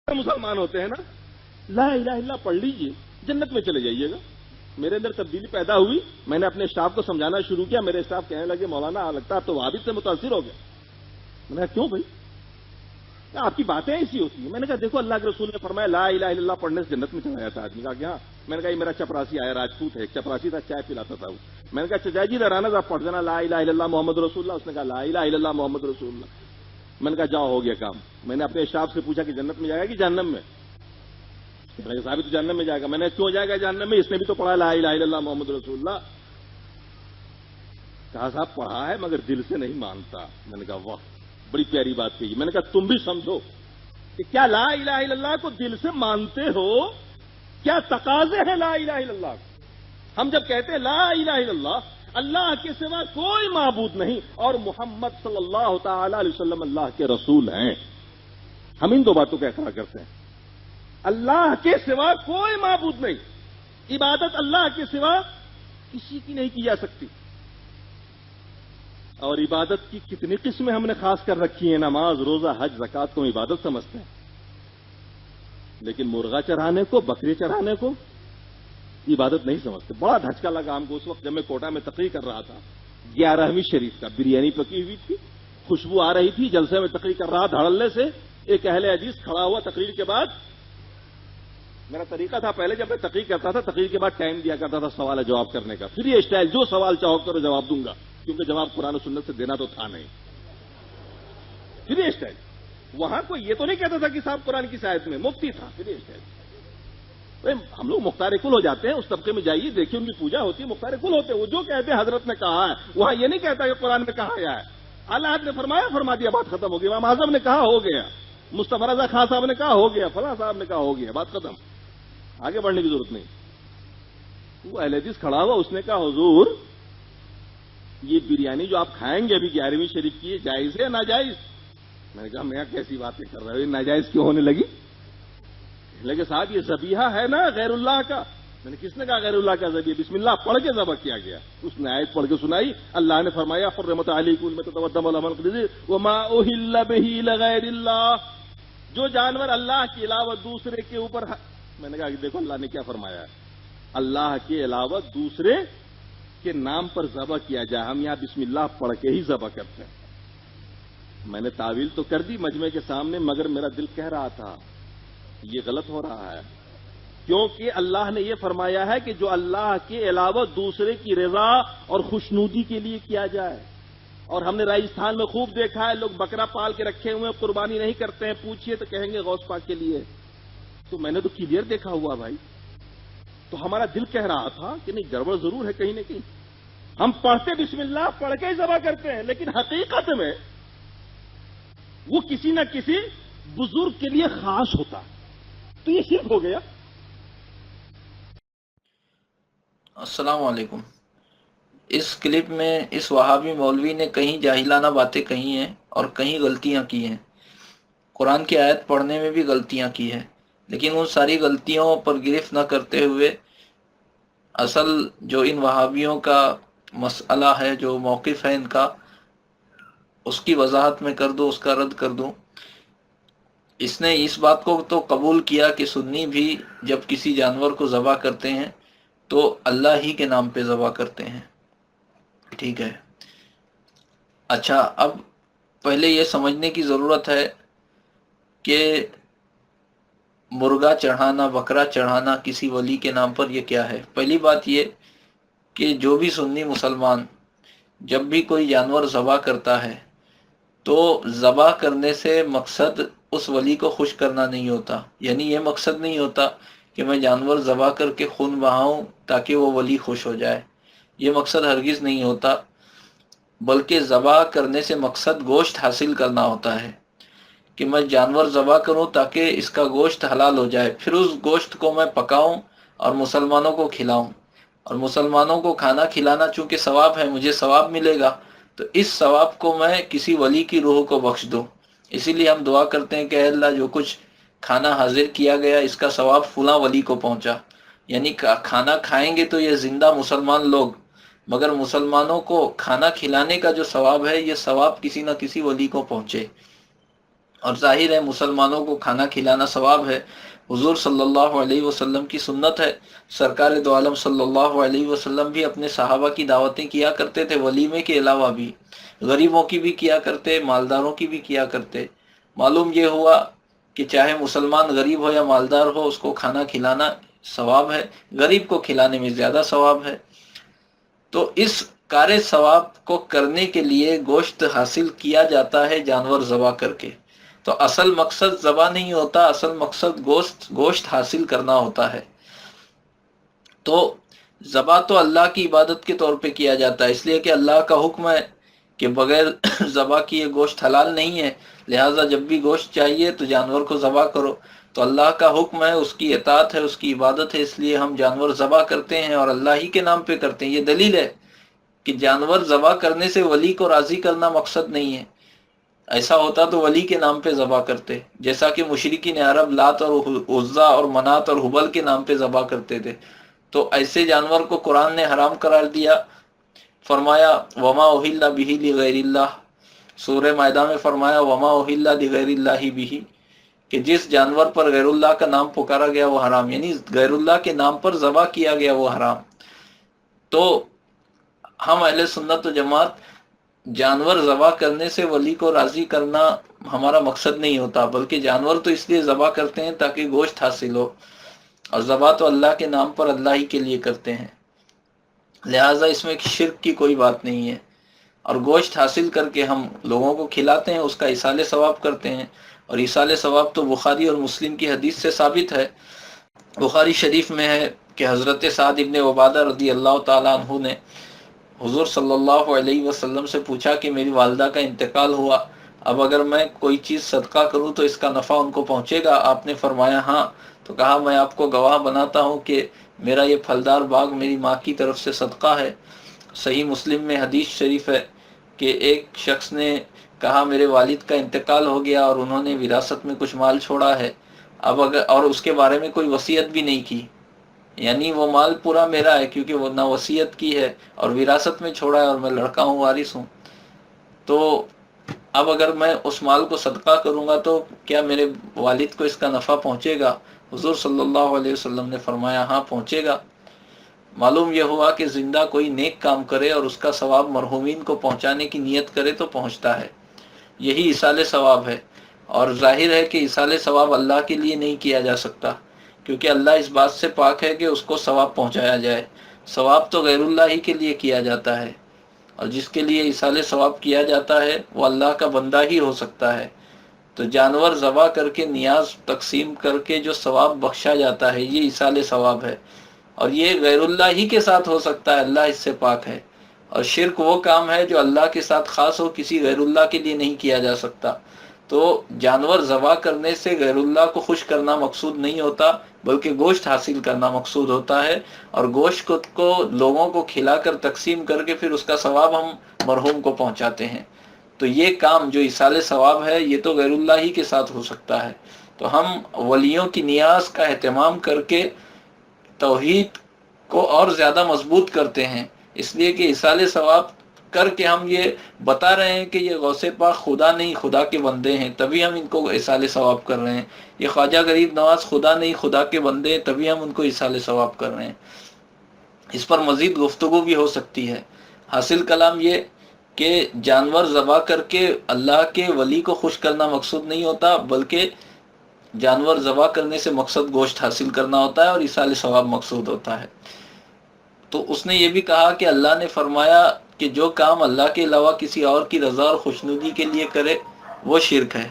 مسلمان ہوتے ہیں نا، لا الہ الا اللہ پڑھ لیجئے، جنت میں چلے جائیے گا۔ میرے اندر تبدیلی پیدا ہوئی، میں نے اپنے اسٹاف کو سمجھانا شروع کیا، میرے اسٹاف کہنے لگے مولانا لگتا ہے آپ تو وہابیت سے متاثر ہو گئے۔ میں نے کہا کیوں بھائی، آپ کی باتیں ایسی ہوتی ہیں۔ میں نے کہا دیکھو اللہ کے رسول نے فرمایا لا الہ الا اللہ پڑھنے سے جنت میں چلا جاتا ہے آدمی۔ کہا کہ ہاں۔ میں نے کہا یہ میرا چپراسی آیا راجپوت ہے، ایک چپراسی تھا چائے پلاتا تھا وہ۔ میں نے کہا چچا جی لرانا آپ پڑھ دینا لا الہ الا اللہ محمد رسول اللہ۔ اس نے کہا لا الہ الا اللہ محمد رسول اللہ۔ میں نے کہا جاؤ ہو گیا کام۔ میں نے اپنے اسٹاف سے پوچھا کہ جنت میں جائے گا کہ جہنم میں؟ صاحب تو جہنم میں جائے گا۔ میں نے کیوں جائے گا جہنم میں؟ اس نے بھی تو پڑھا لا الہ الا اللہ محمد رسول اللہ۔ کہا صاحب پڑھا ہے مگر دل سے نہیں مانتا۔ میں نے کہا واہ بڑی پیاری بات کہی۔ میں نے کہا تم بھی سمجھو کہ کیا لا الہ الا اللہ کو دل سے مانتے ہو؟ کیا تقاضے ہیں لا الہ الا اللہ کو؟ ہم جب کہتے ہیں لا الہ الا اللہ، اللہ کے سوا کوئی معبود نہیں اور محمد صلی اللہ تعالی علیہ وسلم اللہ کے رسول ہیں، ہم ان دو باتوں کا اقرار کرتے ہیں۔ اللہ کے سوا کوئی معبود نہیں، عبادت اللہ کے سوا کسی کی نہیں کی جا سکتی۔ اور عبادت کی کتنی قسمیں ہم نے خاص کر رکھی ہیں، نماز روزہ حج زکوٰۃ کو ہم عبادت سمجھتے ہیں، لیکن مرغا چرانے کو بکری چرانے کو عبادت نہیں سمجھتے۔ بڑا دھچکا لگا ہم کو اس وقت جب میں کوٹا میں تقریر کر رہا تھا 11ویں شریف کا، بریانی پکی ہوئی تھی، خوشبو آ رہی تھی، جلسے میں تقریر کر رہا، دھڑلے سے ایک اہل حدیث کھڑا ہوا تقریر کے بعد۔ میرا طریقہ تھا پہلے جب میں تقریر کرتا تھا، تقریر کے بعد ٹائم دیا کرتا تھا سوال جواب کرنے کا، فری اسٹائل، جو سوال چاہو کرو جواب دوں گا، کیونکہ جواب قرآن و سنت سے دینا تو تھا نہیں، فری اسٹائل۔ وہاں کوئی یہ تو نہیں کہتا تھا کہ صاحب قرآن کی آیت میں، مفتی تھا، فری اسٹائل۔ ہم لوگ مختار کل ہو جاتے ہیں، اس طبقے میں جائیے دیکھیے ان کی پوجا ہوتی ہے، مختار کل ہوتے ہیں، وہ جو کہتے ہیں حضرت نے کہا ہے، وہاں یہ نہیں کہتا کہ قرآن میں کہا گیا ہے، اللہ نے فرمایا فرما دیا، بات ختم ہو گئی، امام اعظم نے کہا ہو گیا، مصطفی رضا خان صاحب نے کہا ہو گیا، فلاں صاحب نے کہا ہو گیا، بات ختم، آگے بڑھنے کی ضرورت نہیں۔ وہ اہل حدیث کھڑا ہوا، اس نے کہا حضور یہ بریانی جو آپ کھائیں گے ابھی 11ویں شریف کی، یہ جائز ہے یا ناجائز؟ میں نے کہا میں کیسی باتیں کر رہا ہوں، یہ ناجائز کیوں ہونے لگی؟ لیکن صاحب یہ ذبیحہ ہے نا غیر اللہ کا۔ میں نے کس نے کہا غیر اللہ کا ذبیحہ؟ بسم اللہ پڑھ کے ذبح کیا گیا۔ اس نے آیت پڑھ کے سنائی، اللہ نے فرمایا حرمت علیکم المیتۃ والدم ولحم الخنزیر وما اہل بہ لغیر اللہ، جو جانور اللہ کے علاوہ دوسرے کے اوپر میں نے کہا کہ دیکھو اللہ نے کیا فرمایا ہے، اللہ کے علاوہ دوسرے کے نام پر ذبح کیا جائے، ہم یہاں بسم اللہ پڑھ کے ہی ذبح کرتے ہیں۔ میں نے تعویل تو کر دی مجمع کے سامنے، مگر میرا دل کہہ رہا تھا یہ غلط ہو رہا ہے، کیونکہ اللہ نے یہ فرمایا ہے کہ جو اللہ کے علاوہ دوسرے کی رضا اور خوشنودی کے لیے کیا جائے۔ اور ہم نے راجستھان میں خوب دیکھا ہے، لوگ بکرا پال کے رکھے ہوئے قربانی نہیں کرتے ہیں، پوچھئے تو کہیں گے غوث پاک کے لیے۔ تو میں نے تو کلیئر دیکھا ہوا بھائی، تو ہمارا دل کہہ رہا تھا کہ نہیں گڑبڑ ضرور ہے کہیں نہ کہیں۔ ہم پڑھتے بسم اللہ پڑھ کے ہی ذبح کرتے ہیں، لیکن حقیقت میں وہ کسی نہ کسی بزرگ کے لیے خاص ہوتا ہے، تو یہ شرک ہو گیا۔ السلام علیکم۔ اس کلپ میں اس وہابی مولوی نے کہیں جاہلانہ باتیں کہی ہیں اور کہیں غلطیاں کی ہیں، قرآن کی آیت پڑھنے میں بھی غلطیاں کی ہیں، لیکن ان ساری غلطیوں پر گرفت نہ کرتے ہوئے اصل جو ان وہابیوں کا مسئلہ ہے، جو موقف ہے ان کا، اس کی وضاحت میں کر دوں، اس کا رد کر دوں۔ اس نے اس بات کو تو قبول کیا کہ سنی بھی جب کسی جانور کو ذبح کرتے ہیں تو اللہ ہی کے نام پہ ذبح کرتے ہیں، ٹھیک ہے۔ اچھا، اب پہلے یہ سمجھنے کی ضرورت ہے کہ مرغا چڑھانا، بکرا چڑھانا کسی ولی کے نام پر یہ کیا ہے۔ پہلی بات یہ کہ جو بھی سنی مسلمان جب بھی کوئی جانور ذبح کرتا ہے تو ذبح کرنے سے مقصد اس ولی کو خوش کرنا نہیں ہوتا، یعنی یہ مقصد نہیں ہوتا کہ میں جانور ذبح کر کے خون بہاؤں تاکہ وہ ولی خوش ہو جائے، یہ مقصد ہرگز نہیں ہوتا، بلکہ ذبح کرنے سے مقصد گوشت حاصل کرنا ہوتا ہے کہ میں جانور ذبح کروں تاکہ اس کا گوشت حلال ہو جائے، پھر اس گوشت کو میں پکاؤں اور مسلمانوں کو کھلاؤں، اور مسلمانوں کو کھانا کھلانا چونکہ ثواب ہے، مجھے ثواب ملے گا، تو اس ثواب کو میں کسی ولی کی روح کو بخش دوں۔ اسی لیے ہم دعا کرتے ہیں کہ اے اللہ جو کچھ کھانا حاضر کیا گیا اس کا ثواب فلاں ولی کو پہنچا، یعنی کھانا کھائیں گے تو یہ زندہ مسلمان لوگ، مگر مسلمانوں کو کھانا کھلانے کا جو ثواب ہے یہ ثواب کسی نہ کسی ولی کو پہنچے۔ اور ظاہر ہے مسلمانوں کو کھانا کھلانا ثواب ہے۔ حضور صلی اللہ علیہ وسلم کی سنت ہے، سرکار دو عالم صلی اللہ علیہ وسلم بھی اپنے صحابہ کی دعوتیں کیا کرتے تھے، ولیمے کے علاوہ بھی غریبوں کی بھی کیا کرتے، مالداروں کی بھی کیا کرتے۔ معلوم یہ ہوا کہ چاہے مسلمان غریب ہو یا مالدار ہو، اس کو کھانا کھلانا ثواب ہے، غریب کو کھلانے میں زیادہ ثواب ہے۔ تو اس کار ثواب کو کرنے کے لیے گوشت حاصل کیا جاتا ہے جانور ذبح کر کے۔ تو اصل مقصد ذبح نہیں ہوتا، اصل مقصد گوشت حاصل کرنا ہوتا ہے۔ تو ذبح تو اللہ کی عبادت کے طور پہ کیا جاتا ہے، اس لیے کہ اللہ کا حکم ہے کہ بغیر ذبح کیے گوشت حلال نہیں ہے، لہٰذا جب بھی گوشت چاہیے تو جانور کو ذبح کرو۔ تو اللہ کا حکم ہے، اس کی اطاعت ہے، اس کی عبادت ہے، اس لیے ہم جانور ذبح کرتے ہیں اور اللہ ہی کے نام پہ کرتے ہیں۔ یہ دلیل ہے کہ جانور ذبح کرنے سے ولی کو راضی کرنا مقصد نہیں ہے، ایسا ہوتا تو ولی کے نام پہ ذبح کرتے، جیسا کہ مشرکین عرب لات اور عزا اور منات اور حبل کے نام پہ ذبح کرتے تھے۔ تو ایسے جانور کو قرآن نے حرام قرار دیا، فرمایا وما اہل بہ لغیر اللہ، سورہ مائدہ میں فرمایا وما اہل لغیر اللہ بہ، کہ جس جانور پر غیر اللہ کا نام پکارا گیا وہ حرام، یعنی غیر اللہ کے نام پر ذبح کیا گیا وہ حرام۔ تو ہم اہل سنت و جماعت جانور ذبح کرنے سے ولی کو راضی کرنا ہمارا مقصد نہیں ہوتا، بلکہ جانور تو اس لیے ذبح کرتے ہیں تاکہ گوشت حاصل ہو، اور ذبح تو اللہ کے نام پر اللہ ہی کے لیے کرتے ہیں، لہٰذا اس میں شرک کی کوئی بات نہیں ہے۔ اور گوشت حاصل کر کے ہم لوگوں کو کھلاتے ہیں، اس کا ایصال ثواب کرتے ہیں، اور ایصال ثواب تو بخاری اور مسلم کی حدیث سے ثابت ہے۔ بخاری شریف میں ہے کہ حضرت سعد ابن عبادہ رضی اللہ تعالیٰ عنہ نے حضور صلی اللہ علیہ وسلم سے پوچھا کہ میری والدہ کا انتقال ہوا، اب اگر میں کوئی چیز صدقہ کروں تو اس کا نفع ان کو پہنچے گا؟ آپ نے فرمایا ہاں۔ تو کہا میں آپ کو گواہ بناتا ہوں کہ میرا یہ پھلدار باغ میری ماں کی طرف سے صدقہ ہے۔ صحیح مسلم میں حدیث شریف ہے کہ ایک شخص نے کہا میرے والد کا انتقال ہو گیا اور انہوں نے وراثت میں کچھ مال چھوڑا ہے، اب اگر اور اس کے بارے میں کوئی وصیت بھی نہیں کی، یعنی وہ مال پورا میرا ہے کیونکہ وہ نہ وصیت کی ہے اور وراثت میں چھوڑا ہے اور میں لڑکا ہوں، وارث ہوں، تو اب اگر میں اس مال کو صدقہ کروں گا تو کیا میرے والد کو اس کا نفع پہنچے گا؟ حضور صلی اللہ علیہ وسلم نے فرمایا ہاں پہنچے گا۔ معلوم یہ ہوا کہ زندہ کوئی نیک کام کرے اور اس کا ثواب مرحومین کو پہنچانے کی نیت کرے تو پہنچتا ہے، یہی ایصال ثواب ہے۔ اور ظاہر ہے کہ ایصال ثواب اللہ کے لیے نہیں کیا جا سکتا، کیونکہ اللہ اس بات سے پاک ہے کہ اس کو ثواب پہنچایا جائے، ثواب تو غیر اللہ ہی کے لیے کیا جاتا ہے، اور جس کے لیے ایصال ثواب کیا جاتا ہے وہ اللہ کا بندہ ہی ہو سکتا ہے۔ تو جانور ذبح کر کے نیاز تقسیم کر کے جو ثواب بخشا جاتا ہے یہ ایصال ثواب ہے، اور یہ غیر اللہ ہی کے ساتھ ہو سکتا ہے، اللہ اس سے پاک ہے۔ اور شرک وہ کام ہے جو اللہ کے ساتھ خاص ہو، کسی غیر اللہ کے لیے نہیں کیا جا سکتا۔ تو جانور ذبح کرنے سے غیر اللہ کو خوش کرنا مقصود نہیں ہوتا، بلکہ گوشت حاصل کرنا مقصود ہوتا ہے، اور گوشت کو لوگوں کو کھلا کر تقسیم کر کے پھر اس کا ثواب ہم مرحوم کو پہنچاتے ہیں۔ تو یہ کام جو ایصال ثواب ہے یہ تو غیر اللہ ہی کے ساتھ ہو سکتا ہے۔ تو ہم ولیوں کی نیاز کا اہتمام کر کے توحید کو اور زیادہ مضبوط کرتے ہیں، اس لیے کہ ایصال ثواب کر کے ہم یہ بتا رہے ہیں کہ یہ غوث پاک خدا نہیں خدا کے بندے ہیں، تبھی ہم ان کو ایصال ثواب کر رہے ہیں۔ یہ خواجہ غریب نواز خدا نہیں خدا کے بندے ہیں، تبھی ہم ان کو ایصال ثواب کر رہے ہیں۔ اس پر مزید گفتگو بھی ہو سکتی ہے۔ حاصل کلام یہ کہ جانور ذبح کر کے اللہ کے ولی کو خوش کرنا مقصود نہیں ہوتا، بلکہ جانور ذبح کرنے سے مقصد گوشت حاصل کرنا ہوتا ہے اور ایصال ثواب مقصود ہوتا ہے۔ تو اس نے یہ بھی کہا کہ اللہ نے فرمایا کہ جو کام اللہ کے علاوہ کسی اور کی رضا اور خوشنودی کے لیے کرے وہ شرک ہے۔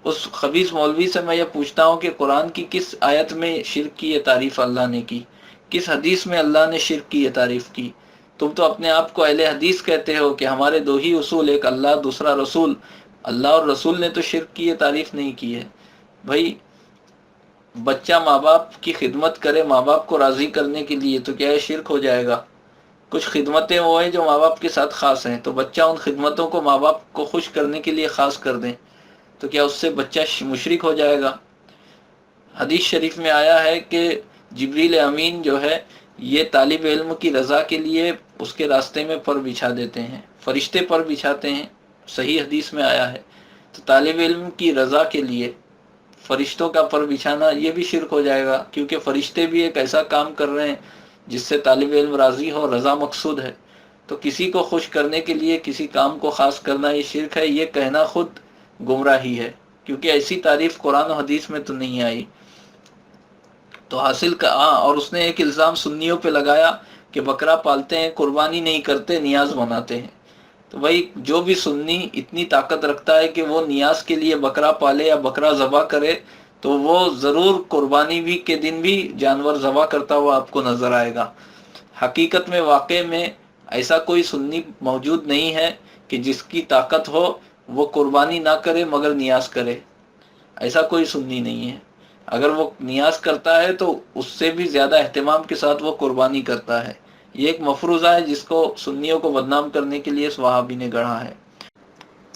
اس خبیث مولوی سے میں یہ پوچھتا ہوں کہ قرآن کی کس آیت میں شرک کی یہ تعریف اللہ نے کی، کس حدیث میں اللہ نے شرک کی یہ تعریف کی؟ تم تو اپنے آپ کو اہل حدیث کہتے ہو کہ ہمارے دو ہی اصول، ایک اللہ دوسرا رسول، اللہ اور رسول نے تو شرک کی یہ تعریف نہیں کی ہے۔ بھائی بچہ ماں باپ کی خدمت کرے ماں باپ کو راضی کرنے کے لیے تو کیا یہ شرک ہو جائے گا؟ کچھ خدمتیں وہ ہیں جو ماں باپ کے ساتھ خاص ہیں، تو بچہ ان خدمتوں کو ماں باپ کو خوش کرنے کے لیے خاص کر دیں تو کیا اس سے بچہ مشرک ہو جائے گا؟ حدیث شریف میں آیا ہے کہ جبریل امین جو ہے یہ طالب علم کی رضا کے لیے اس کے راستے میں پر بچھا دیتے ہیں، فرشتے پر بچھاتے ہیں، صحیح حدیث میں آیا ہے۔ تو طالب علم کی رضا کے لیے فرشتوں کا پر بچھانا یہ بھی شرک ہو جائے گا، کیونکہ فرشتے بھی ایک ایسا کام کر رہے ہیں جس سے طالب علم راضی ہو، رضا مقصود ہے۔ تو کسی کو خوش کرنے کے لیے کسی کام کو خاص کرنا یہ شرک ہے، یہ کہنا خود گمراہی ہے، کیونکہ ایسی تعریف قرآن و حدیث میں تو نہیں آئی۔ تو حاصل کا اور اس نے ایک الزام سنیوں پہ لگایا کہ بکرا پالتے ہیں، قربانی نہیں کرتے، نیاز بناتے ہیں۔ تو بھائی جو بھی سنی اتنی طاقت رکھتا ہے کہ وہ نیاز کے لیے بکرا پالے یا بکرا ذبح کرے، تو وہ ضرور قربانی بھی کے دن بھی جانور ذبح کرتا ہوا آپ کو نظر آئے گا۔ حقیقت میں واقع میں ایسا کوئی سنی موجود نہیں ہے کہ جس کی طاقت ہو وہ قربانی نہ کرے مگر نیاز کرے، ایسا کوئی سنی نہیں ہے۔ اگر وہ نیاز کرتا ہے تو اس سے بھی زیادہ اہتمام کے ساتھ وہ قربانی کرتا ہے۔ یہ ایک مفروضہ ہے جس کو سنیوں کو بدنام کرنے کے لیے اس وہابی نے گڑھا ہے۔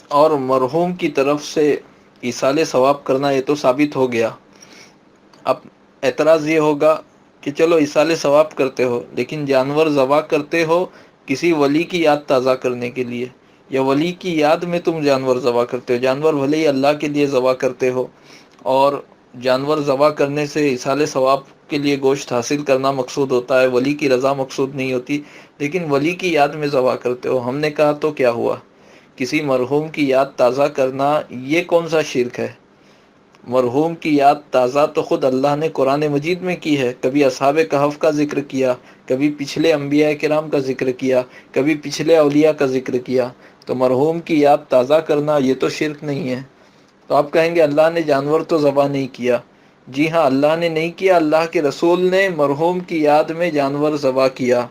اور مرحوم کی طرف سے ایصال ثواب کرنا یہ تو ثابت ہو گیا۔ اب اعتراض یہ ہوگا کہ چلو ایصال ثواب کرتے ہو لیکن جانور ذبح کرتے ہو کسی ولی کی یاد تازہ کرنے کے لیے، یا ولی کی یاد میں تم جانور ذبح کرتے ہو، جانور بھلے ہی اللہ کے لیے ذبح کرتے ہو، اور جانور ذبح کرنے سے ایصال ثواب کے لیے گوشت حاصل کرنا مقصود ہوتا ہے، ولی کی رضا مقصود نہیں ہوتی، لیکن ولی کی یاد میں ذبح کرتے ہو۔ ہم نے کہا تو کیا ہوا؟ کسی مرحوم کی یاد تازہ کرنا یہ کون سا شرک ہے؟ مرحوم کی یاد تازہ تو خود اللہ نے قرآن مجید میں کی ہے، کبھی اصحاب کہف کا ذکر کیا، کبھی پچھلے انبیاء کرام کا ذکر کیا، کبھی پچھلے اولیاء کا ذکر کیا۔ تو مرحوم کی یاد تازہ کرنا یہ تو شرک نہیں ہے۔ تو آپ کہیں گے اللہ نے جانور تو ذبح نہیں کیا۔ جی ہاں، اللہ نے نہیں کیا، اللہ کے رسول نے مرحوم کی یاد میں جانور ذبح کیا۔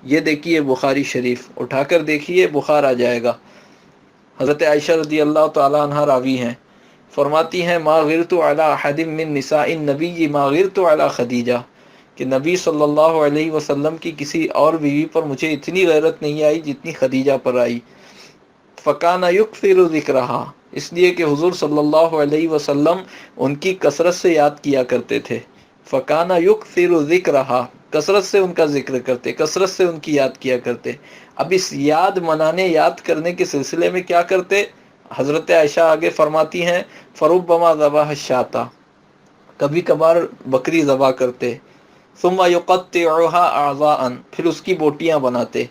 یہ دیکھیے بخاری شریف، اٹھا کر دیکھیے، بخار آ جائے گا۔ حضرت عائشہ رضی اللہ تعالی عنہ راوی ہیں، فرماتی ہیں ما غرت علی احد من نساء النبی ما غرت علی خدیجہ، کہ نبی صلی اللہ علیہ وسلم کی کسی اور بیوی پر مجھے اتنی غیرت نہیں آئی جتنی خدیجہ پر آئی۔ فکان یکثر ذکرہا، اس لیے کہ حضور صلی اللہ علیہ وسلم ان کی کثرت سے یاد کیا کرتے تھے۔ فکان یکثر ذکرہا، کثرت سے ان کا ذکر کرتے، کثرت سے ان کی یاد کیا کرتے۔ اب اس یاد منانے، یاد کرنے کے سلسلے میں کیا کرتے؟ حضرت عائشہ آگے فرماتی ہیں فربما ذبح الشاۃ، کبھی کبھار بکری ذبح کرتے، ثم یقطعها اعضاء، پھر اس کی بوٹیاں بناتے،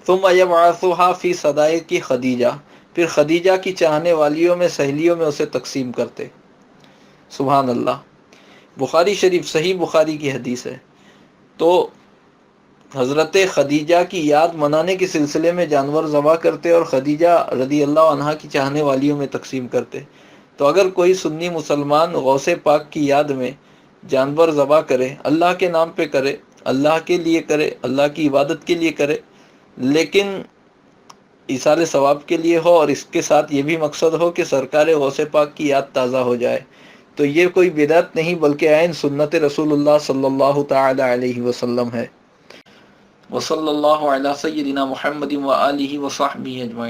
ثم یبعثها فی صدائق خدیجہ، پھر خدیجہ کی چاہنے والیوں میں، سہیلیوں میں اسے تقسیم کرتے۔ سبحان اللہ، بخاری شریف، صحیح بخاری کی حدیث ہے۔ تو حضرت خدیجہ کی یاد منانے کے سلسلے میں جانور ذبح کرتے اور خدیجہ رضی اللہ عنہا کی چاہنے والیوں میں تقسیم کرتے۔ تو اگر کوئی سنی مسلمان غوث پاک کی یاد میں جانور ذبح کرے، اللہ کے نام پہ کرے، اللہ کے لیے کرے، اللہ کی عبادت کے لیے کرے، لیکن ایصال ثواب کے لیے ہو اور اس کے ساتھ یہ بھی مقصد ہو کہ سرکار غوث پاک کی یاد تازہ ہو جائے، تو یہ کوئی بدعت نہیں بلکہ عین سنت رسول اللہ صلی اللہ تعالی علیہ وسلم ہے۔ وصلی اللہ علی سیدنا محمد و آلہ و صحبہ اجمعین۔